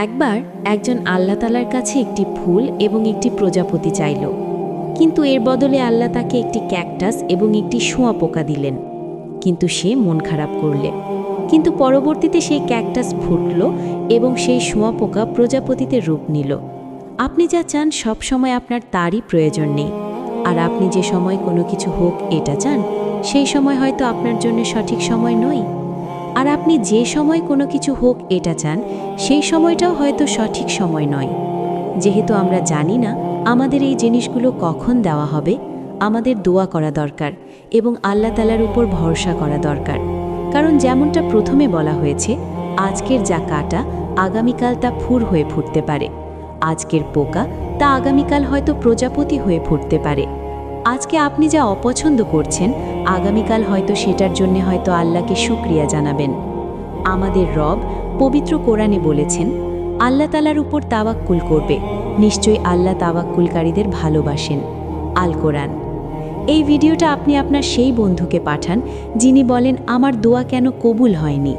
একবার একজন আল্লাহ তাআলার কাছে একটি ফুল এবং একটি প্রজাপতি চাইল, কিন্তু এর বদলে আল্লাহ তাকে একটি ক্যাকটাস এবং একটি শুঁয়াপোকা দিলেন। কিন্তু সে মন খারাপ করলে, কিন্তু পরবর্তীতে সেই ক্যাকটাস ফুটল এবং সেই শুঁয়াপোকা প্রজাপতিতে রূপ নিল। আপনি যা চান সব সময় আপনার তারই প্রয়োজন নেই, আর আপনি যে সময় কোনো কিছু হোক এটা চান, সেই সময় হয়তো আপনার জন্য সঠিক সময় নয়। আর আপনি যে সময় কোনো কিছু হোক এটা চান, সেই সময়টাও হয়তো সঠিক সময় নয়। যেহেতু আমরা জানি না আমাদের এই জিনিসগুলো কখন দেওয়া হবে, আমাদের দোয়া করা দরকার এবং আল্লাহ তাআলার উপর ভরসা করা দরকার। কারণ যেমনটা প্রথমে বলা হয়েছে, আজকের যা কাটা আগামীকাল তা ফুল হয়ে ফুটতে পারে, আজকের পোকা তা আগামীকাল হয়তো প্রজাপতি হয়ে ফুটতে পারে। আজকে আপনি যা অপছন্দ করছেন, আগামীকাল হয়তো সেটার জন্য হয়তো আল্লাহকে শুকরিয়া জানাবেন। আমাদের রব পবিত্র কোরআনে বলেছেন, আল্লাহ তাআলার উপর তাওয়াক্কুল করবে, নিশ্চয়ই আল্লাহ তাওয়াক্কুলকারীদের ভালোবাসেন। আল কোরআন। এই ভিডিওটা আপনি আপনার সেই বন্ধুকে পাঠান যিনি বলেন, আমার দোয়া কেন কবুল হয়নি।